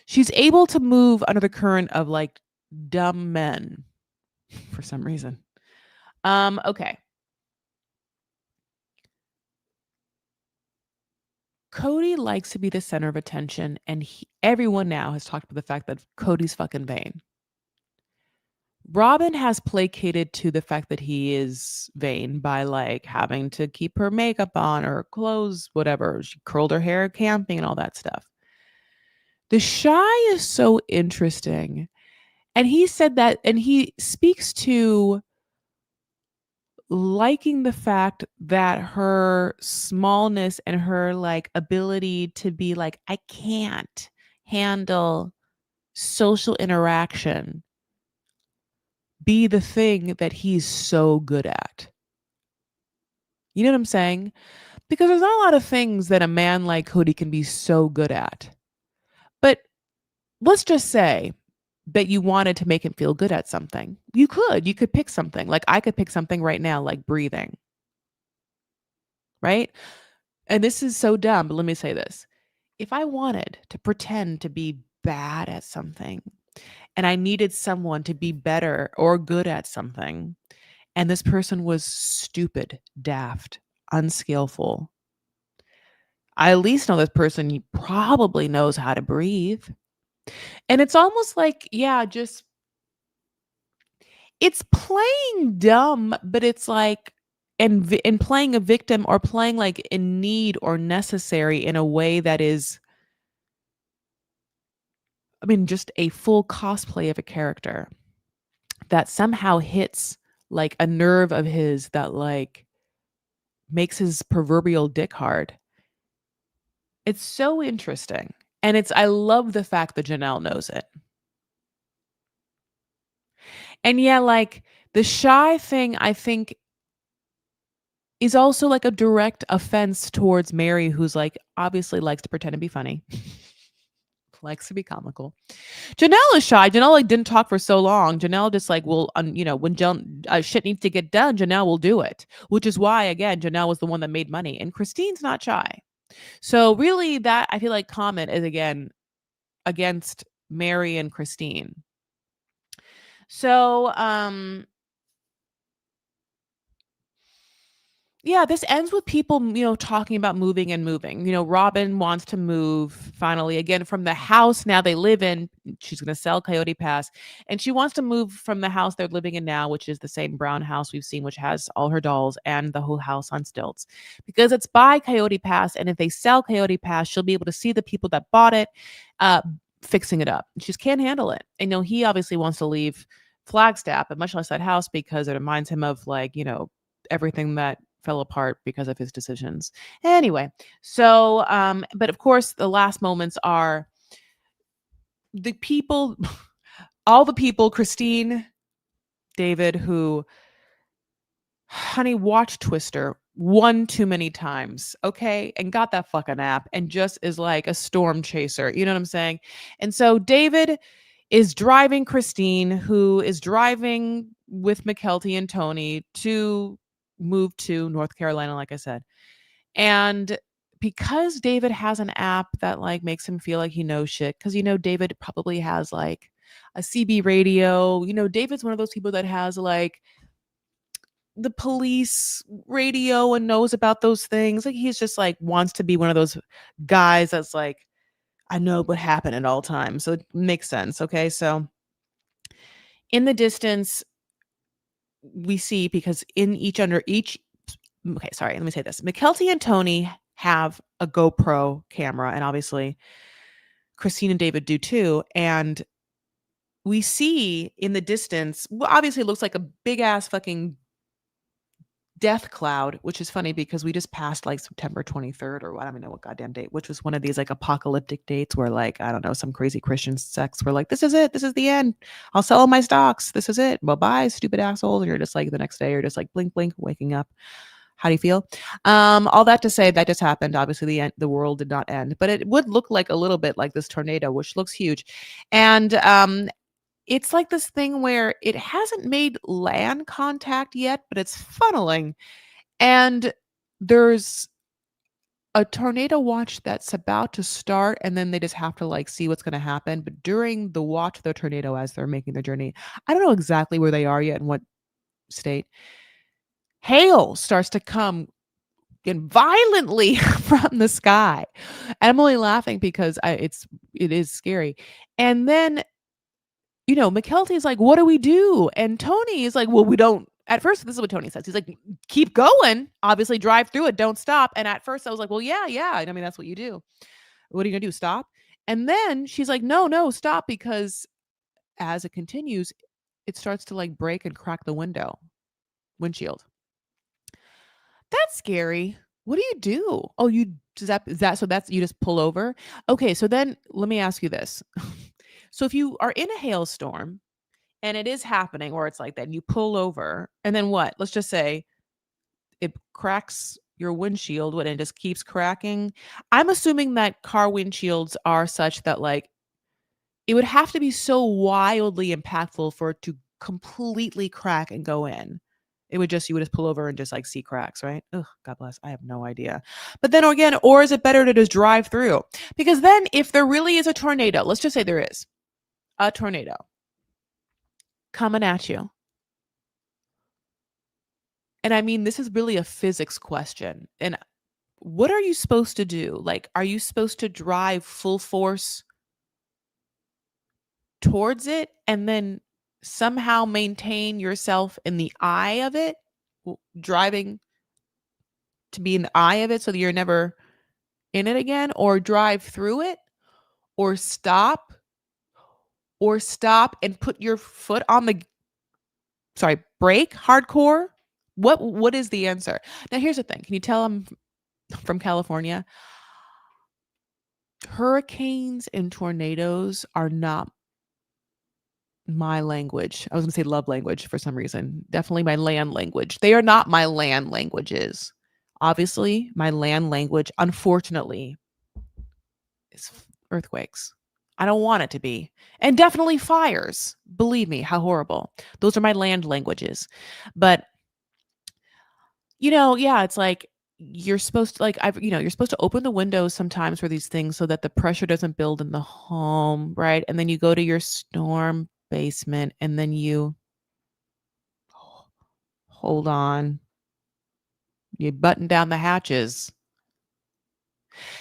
she's able to move under the current of like dumb men for some reason. Okay. Cody likes to be the center of attention, and everyone now has talked about the fact that Cody's fucking vain. Robin has placated to the fact that he is vain by like having to keep her makeup on or clothes, whatever. She curled her hair camping and all that stuff. The shy is so interesting. And he said that, and he speaks to liking the fact that her smallness and her like ability to be like, I can't handle social interaction be the thing that he's so good at. You know what I'm saying? Because there's not a lot of things that a man like Cody can be so good at. But let's just say that you wanted to make him feel good at something. You could pick something. Like I could pick something right now, like breathing. Right? And this is so dumb, but let me say this. If I wanted to pretend to be bad at something and I needed someone to be better or good at something, and this person was stupid, daft, unskillful, I at least know this person probably knows how to breathe. And it's almost like, yeah, just it's playing dumb, but it's like and playing a victim or playing like in need or necessary in a way that is, I mean, just a full cosplay of a character that somehow hits like a nerve of his that like makes his proverbial dick hard. It's so interesting. And I love the fact that Janelle knows it. And yeah, like the shy thing, I think is also like a direct offense towards Mary, who's like obviously likes to pretend to be funny, likes to be comical. Janelle is shy. Janelle like didn't talk for so long. Janelle just like will, when shit needs to get done, Janelle will do it. Which is why again, Janelle was the one that made money, and Christine's not shy. So really, that I feel like comment is again against Mary and Christine. So yeah, this ends with people, talking about moving and moving. Robin wants to move finally again from the house now they live in. She's going to sell Coyote Pass, and she wants to move from the house they're living in now, which is the same brown house we've seen, which has all her dolls and the whole house on stilts, because it's by Coyote Pass. And if they sell Coyote Pass, she'll be able to see the people that bought it fixing it up. She just can't handle it. And he obviously wants to leave Flagstaff, but much less that house because it reminds him of like, everything that fell apart because of his decisions. Anyway, so but of course the last moments are the people all the people, Christine, David, who honey watched Twister one too many times, okay, and got that fucking app and just is like a storm chaser, you know what I'm saying? And so David is driving Christine, who is driving with McKelty and Tony to move to North Carolina, like I said. And because David has an app that like makes him feel like he knows shit, because David probably has like a CB radio. David's one of those people that has like the police radio and knows about those things. Like he's just like wants to be one of those guys that's like, I know what happened at all times. So it makes sense. Okay. So in the distance, we see because in each under each okay, sorry, let me say this. McKelty and Tony have a GoPro camera, and obviously Christine and David do too. And we see in the distance, well, obviously it looks like a big ass fucking death cloud, which is funny because we just passed like September 23rd or I don't even know what goddamn date, which was one of these like apocalyptic dates where like, I don't know, some crazy Christian sects were like, this is it. This is the end. I'll sell all my stocks. This is it. Well, bye, stupid assholes. You're just like the next day, you're just like blink, blink, waking up. How do you feel? All that to say that just happened. Obviously, the world did not end, but it would look like a little bit like this tornado, which looks huge. And it's like this thing where it hasn't made land contact yet, but it's funneling. And there's a tornado watch that's about to start, and then they just have to like see what's going to happen. But during the watch of the tornado, as they're making their journey, I don't know exactly where they are yet in what state. Hail starts to come and violently from the sky. And I'm only laughing because it is scary. And then McKelty's like, "What do we do?" And Tony is like, "Well, we don't." At first, this is what Tony says. He's like, "Keep going. Obviously, drive through it. Don't stop." And at first, I was like, "Well, yeah, yeah. I mean, that's what you do. What are you gonna do? Stop?" And then she's like, "No, no, stop!" Because as it continues, it starts to like break and crack the windshield. That's scary. What do you do? Oh, you does that is that so that's you just pull over? Okay, so then let me ask you this. So if you are in a hailstorm and it is happening or it's like that and you pull over and then what? Let's just say it cracks your windshield when it just keeps cracking. I'm assuming that car windshields are such that like it would have to be so wildly impactful for it to completely crack and go in. You would just pull over and just like see cracks, right? Ugh, God bless. I have no idea. But then again, or is it better to just drive through? Because then if there really is a tornado, let's just say there is a tornado coming at you. And I mean, this is really a physics question. And what are you supposed to do? Like, are you supposed to drive full force towards it and then somehow maintain yourself in the eye of it, driving to be in the eye of it so that you're never in it again, or drive through it, or stop and put your foot on the brake hardcore? What is the answer? Now here's the thing. Can you tell I'm from California? Hurricanes and tornadoes are not my language. I was gonna say love language for some reason. Definitely my land language. They are not my land languages. Obviously, my land language, unfortunately, is earthquakes. I don't want it to be. And definitely fires. Believe me, how horrible. Those are my land languages. But yeah, it's like you're supposed to you're supposed to open the windows sometimes for these things so that the pressure doesn't build in the home, right? And then you go to your storm basement and then you hold on. You button down the hatches.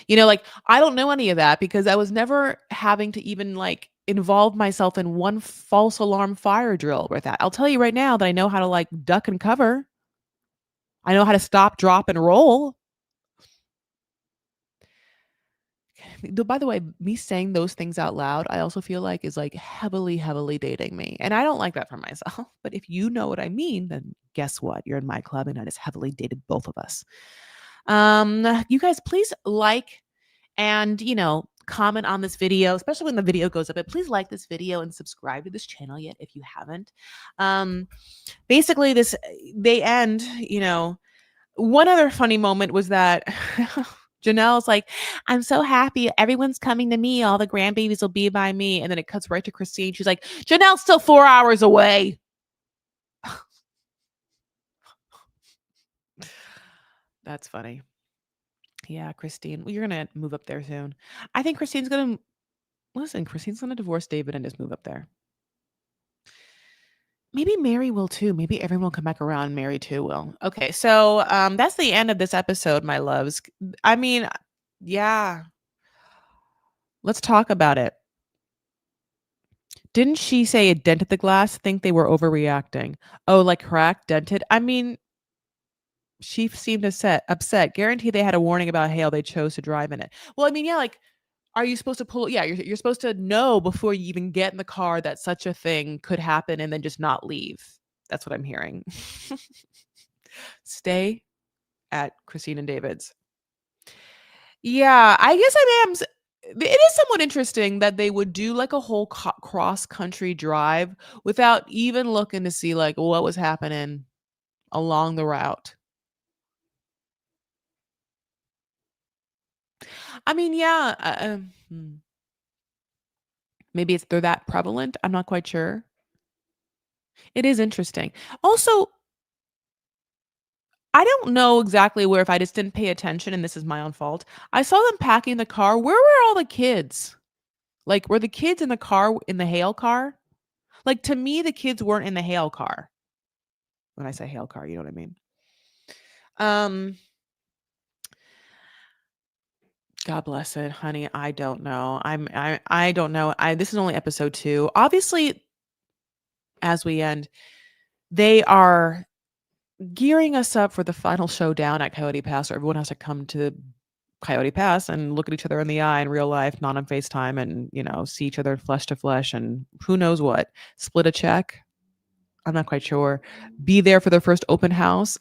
Like I don't know any of that because I was never having to even like involve myself in one false alarm fire drill with that. I'll tell you right now that I know how to like duck and cover. I know how to stop, drop, and roll. By the way, me saying those things out loud, I also feel like is like heavily, heavily dating me. And I don't like that for myself. But if you know what I mean, then guess what? You're in my club and I just heavily dated both of us. You guys, please like and, comment on this video, especially when the video goes up. But please like this video and subscribe to this channel yet if you haven't. Basically, they end, one other funny moment was that Janelle's like, I'm so happy. Everyone's coming to me. All the grandbabies will be by me. And then it cuts right to Christine. She's like, Janelle's still 4 hours away. That's funny. Yeah, Christine. Well, you're going to move up there soon. I think Christine's going to divorce David and just move up there. Maybe Mary will too. Maybe everyone will come back around. Mary too will. Okay, so that's the end of this episode, my loves. I mean, yeah. Let's talk about it. Didn't she say it dented the glass? Think they were overreacting. Oh, like cracked, dented? I mean, she seemed upset. Guarantee they had a warning about hail. They chose to drive in it. Well, I mean, yeah, like, are you supposed to pull? Yeah, you're supposed to know before you even get in the car that such a thing could happen and then just not leave. That's what I'm hearing. Stay at Christine and David's. Yeah, I guess it is somewhat interesting that they would do like a whole cross country drive without even looking to see like what was happening along the route. I mean, yeah, maybe they're that prevalent. I'm not quite sure. It is interesting. Also, I don't know exactly where if I just didn't pay attention and this is my own fault. I saw them packing the car. Where were all the kids? Like, were the kids in the car in the hail car? Like to me, the kids weren't in the hail car. When I say hail car, you know what I mean. Um, God bless it, honey. I don't know. I don't know. This is only episode 2. Obviously, as we end, they are gearing us up for the final showdown at Coyote Pass, where everyone has to come to Coyote Pass and look at each other in the eye in real life, not on FaceTime, and see each other flesh to flesh, and who knows what. Split a check. I'm not quite sure. Be there for their first open house.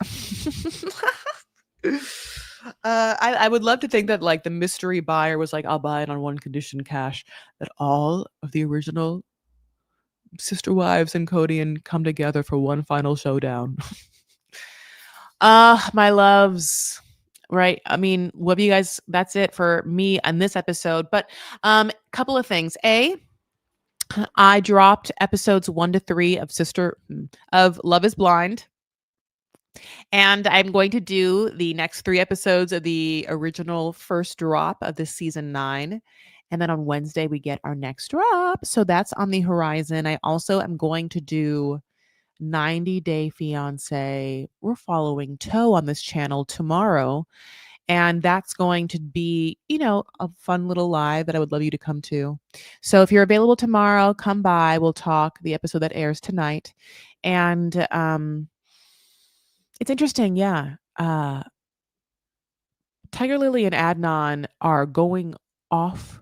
I would love to think that like the mystery buyer was like, I'll buy it on one condition, cash, that all of the original sister wives and Codian come together for one final showdown. My loves. Right. I mean, what have you guys that's it for me on this episode. But couple of things. I dropped episodes 1 to 3 of Love is Blind. And I'm going to do the next 3 episodes of the original first drop of this season 9. And then on Wednesday, we get our next drop. So that's on the horizon. I also am going to do 90 Day Fiance. We're following Toe on this channel tomorrow. And that's going to be, a fun little live that I would love you to come to. So if you're available tomorrow, come by. We'll talk the episode that airs tonight. And it's interesting, yeah. Tiger Lily and Adnan are going off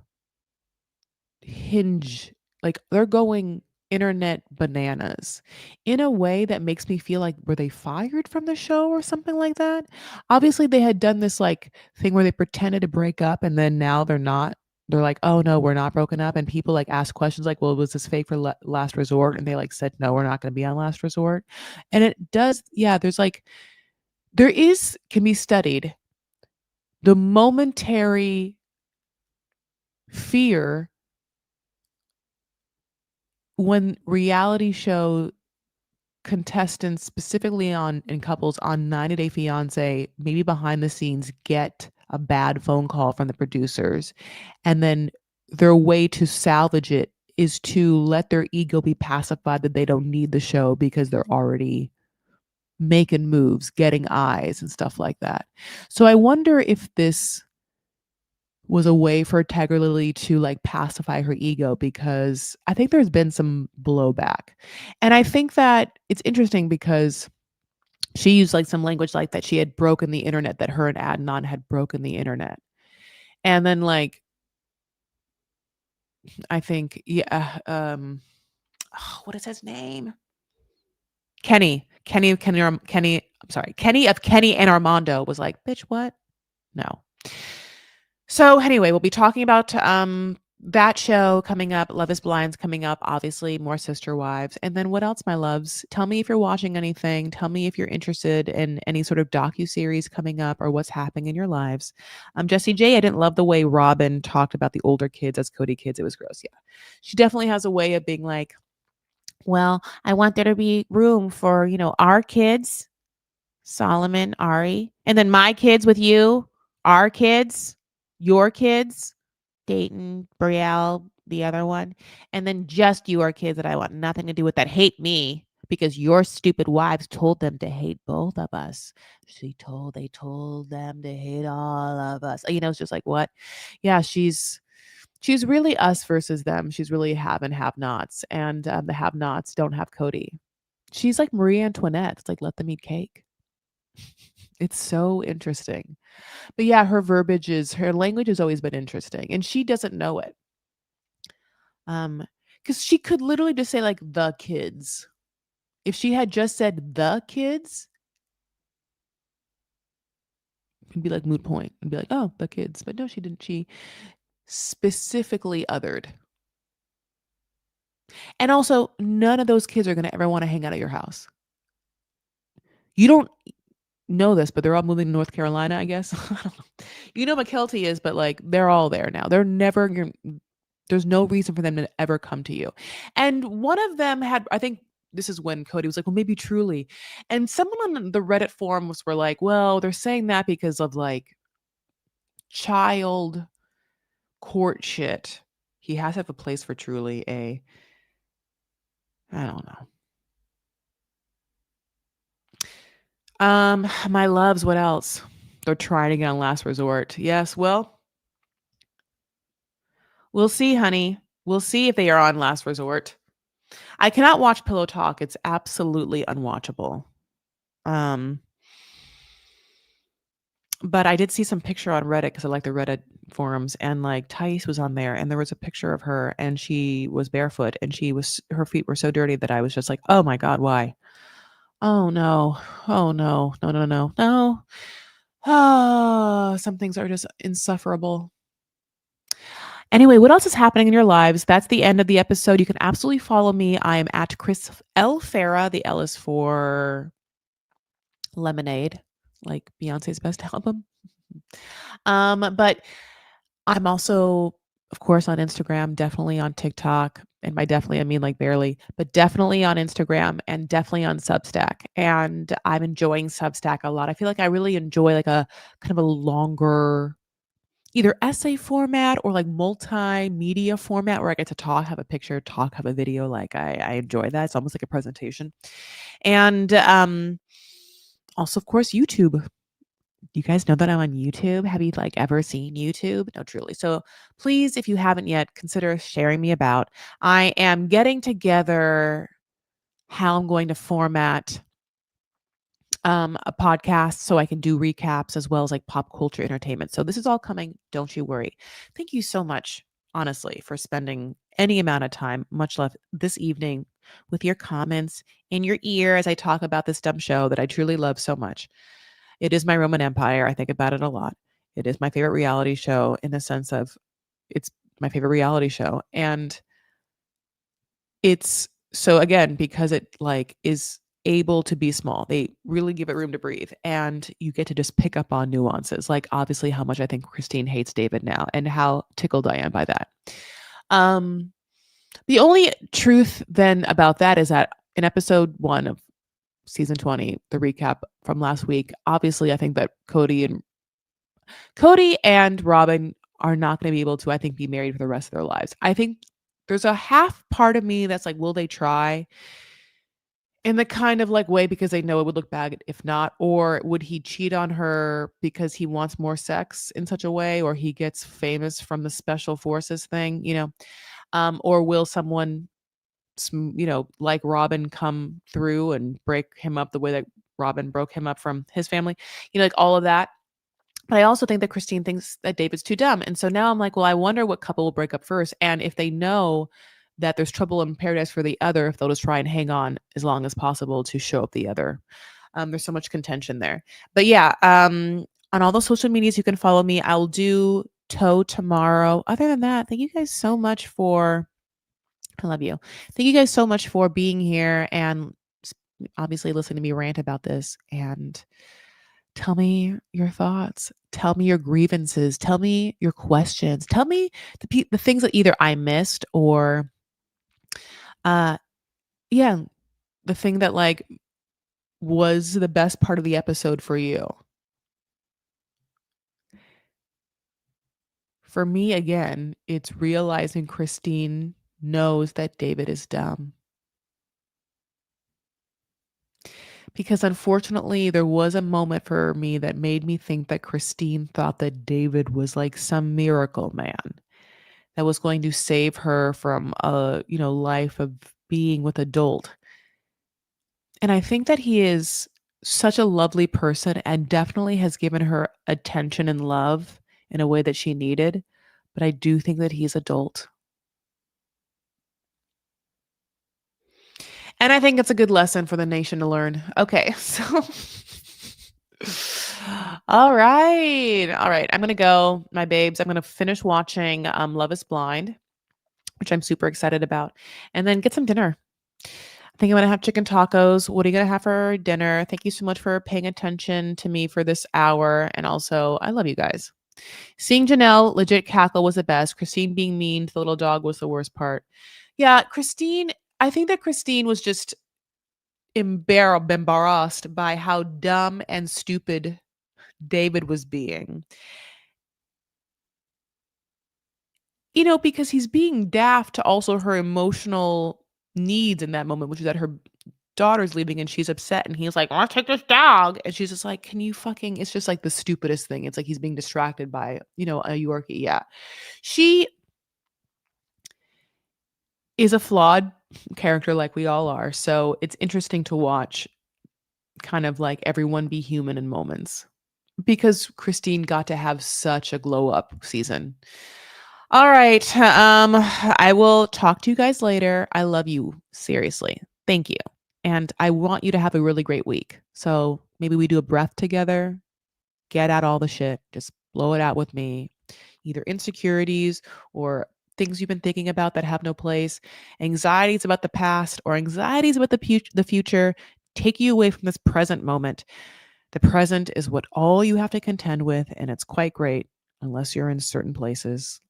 hinge. Like they're going internet bananas in a way that makes me feel like were they fired from the show or something like that? Obviously they had done this like thing where they pretended to break up and then now they're not. They're like, "Oh no, we're not broken up." And people like ask questions like, "Well, was this fake for Last Resort?" And they like said, "No, we're not going to be on Last Resort." And it does, yeah, can be studied the momentary fear when reality show contestants, specifically on in couples on 90 Day Fiance, maybe behind the scenes, get a bad phone call from the producers, and then their way to salvage it is to let their ego be pacified that they don't need the show because they're already making moves, getting eyes and stuff like that. So I wonder if this was a way for Tiger Lily to like pacify her ego because I think there's been some blowback. And I think that it's interesting because she used like some language like that she had broken the internet, that her and Adnan had broken the internet. And then like I think what is his name? Kenny of Kenny and Armando was like, "Bitch, what?" No. So anyway, we'll be talking about that show coming up. Love is Blind's coming up, obviously, more Sister Wives. And then what else, my loves? Tell me if you're watching anything. Tell me if you're interested in any sort of docu-series coming up or what's happening in your lives. Jessie J, I didn't love the way Robin talked about the older kids as Cody kids. It was gross. Yeah. She definitely has a way of being like, well, I want there to be room for, our kids, Solomon, Ari, and then my kids with you, our kids, your kids, Dayton, Brielle, the other one, and then just your kids that I want nothing to do with that hate me because your stupid wives told them to hate both of us. They told them to hate all of us. It's just like what? Yeah, she's She's really us versus them. She's really have and have-nots, and, the have-nots don't have Cody. She's like Marie Antoinette. It's like, "Let them eat cake." It's so interesting. But yeah, her language has always been interesting, and she doesn't know it. Because she could literally just say, like, "the kids." If she had just said "the kids," it'd be like moot point. It'd be like, "Oh, the kids." But no, she didn't. She specifically othered. And also, none of those kids are gonna ever wanna hang out at your house. You don't know this, but they're all moving to North Carolina, I guess. I don't know. You know what Kelty is, but, like, they're all there now. They're never gon There's no reason for them to ever come to you. And one of them had I think this is when Cody was like, "Well, maybe truly." And someone on the Reddit forums were like, "Well, they're saying that because of, like, child court shit." He has to have a place for truly a I don't know. My loves, what else? They're trying to get on Last Resort. Yes, well, we'll see, honey. We'll see if they are on Last Resort. I cannot watch Pillow Talk. It's absolutely unwatchable. Um, but I did see some picture on Reddit because I like the Reddit forums, and like Thais was on there, and there was a picture of her, and she was barefoot, and her feet were so dirty that I was just like, oh my god, why? Oh no, oh no, no, no, no, no. Ah, some things are just insufferable. Anyway, what else is happening in your lives? That's the end of the episode. You can absolutely follow me. I am at Chris L. Farah. The L is for Lemonade, like Beyonce's best album. But I'm also, of course, on Instagram, definitely on TikTok. And by definitely, I mean like barely, but definitely on Instagram and definitely on Substack. And I'm enjoying Substack a lot. I feel like I really enjoy like a kind of a longer either essay format or like multimedia format where I get to talk, have a picture, talk, have a video. Like I enjoy that. It's almost like a presentation. And also, of course, YouTube. You guys know that I'm on YouTube? Have you like ever seen YouTube? No, truly. So please, if you haven't yet, consider sharing me about. I am getting together how I'm going to format a podcast so I can do recaps as well as like pop culture entertainment. So this is all coming. Don't you worry. Thank you so much, honestly, for spending any amount of time, much love this evening, with your comments in your ear as I talk about this dumb show that I truly love so much. It is my Roman Empire. I think about it a lot. It is my favorite reality show in the sense of it's my favorite reality show. And it's so again, because it like is able to be small, they really give it room to breathe. And you get to just pick up on nuances, like obviously how much I think Christine hates David now and how tickled I am by that. Um, the only truth then about that is that in episode 1 of season 20, the recap from last week, obviously I think that Cody and Robin are not going to be able to, I think, be married for the rest of their lives. I think there's a half part of me that's like, will they try in the kind of like way because they know it would look bad if not? Or would he cheat on her because he wants more sex in such a way, or he gets famous from the special forces thing, or will someone, like Robin come through and break him up the way that Robin broke him up from his family, like all of that. But I also think that Christine thinks that David's too dumb. And so now I'm like, well, I wonder what couple will break up first. And if they know that there's trouble in paradise for the other, if they'll just try and hang on as long as possible to show up the other. There's so much contention there. But yeah, on all those social medias, you can follow me. I'll do Toe tomorrow. Other than that, thank you guys so much for, I love you. Thank you guys so much for being here and obviously listening to me rant about this. And tell me your thoughts. Tell me your grievances. Tell me your questions. Tell me the things that either I missed or, uh, yeah, the thing that like was the best part of the episode for you. For me, again, it's realizing Christine knows that David is dumb. Because unfortunately, there was a moment for me that made me think that Christine thought that David was like some miracle man. that was going to save her from a, life of being with adult. And I think that he is such a lovely person and definitely has given her attention and love in a way that she needed. But I do think that he's adult. And I think it's a good lesson for the nation to learn. Okay, so all right. All right. I'm gonna go, my babes. I'm gonna finish watching Love is Blind, which I'm super excited about, and then get some dinner. I think I'm gonna have chicken tacos. What are you gonna have for dinner? Thank you so much for paying attention to me for this hour. And also, I love you guys. Seeing Janelle legit cackle was the best. Christine being mean to the little dog was the worst part. Yeah, Christine, I think that Christine was just embarrassed by how dumb and stupid David was being. Because he's being daft to also her emotional needs in that moment, which is that her daughter's leaving and she's upset and he's like, "I want to take this dog." And she's just like, "Can you fucking," it's just like the stupidest thing. It's like he's being distracted by, a Yorkie. Yeah. She is a flawed character like we all are. So it's interesting to watch kind of like everyone be human in moments because Christine got to have such a glow up season. All right. I will talk to you guys later. I love you. Seriously. Thank you. And I want you to have a really great week. So maybe we do a breath together, get out all the shit, just blow it out with me. Either insecurities or things you've been thinking about that have no place, anxieties about the past or anxieties about the future, take you away from this present moment. The present is what all you have to contend with, and it's quite great unless you're in certain places,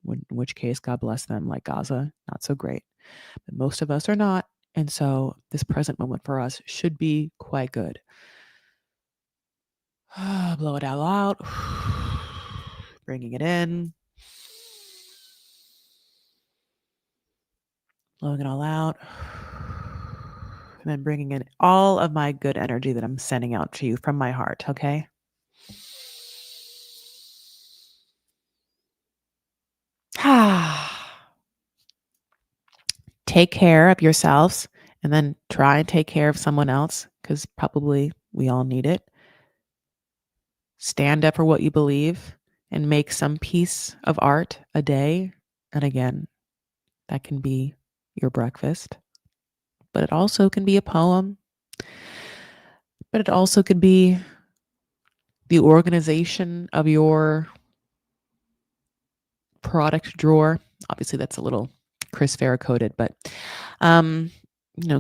in which case, God bless them, like Gaza, not so great. But most of us are not. And so this present moment for us should be quite good. Blow it all out. Bringing it in. Blowing it all out. And then bringing in all of my good energy that I'm sending out to you from my heart, okay? Take care of yourselves and then try and take care of someone else because probably we all need it. Stand up for what you believe and make some piece of art a day. And again, that can be your breakfast, but it also can be a poem, but it also could be the organization of your product drawer. Obviously, that's a little Chris Farah coded, but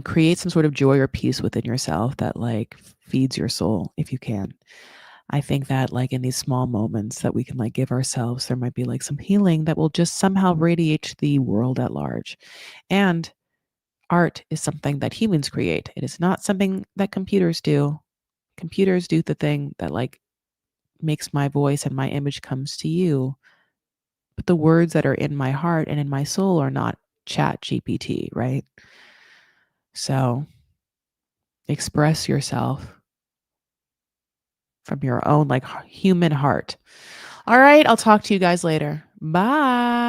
create some sort of joy or peace within yourself that like feeds your soul if you can. I think that like in these small moments that we can like give ourselves, there might be like some healing that will just somehow radiate to the world at large. And art is something that humans create. It is not something that computers do. Computers do the thing that like makes my voice and my image comes to you. But the words that are in my heart and in my soul are not chat GPT, right? So express yourself from your own like human heart. All right, I'll talk to you guys later. Bye.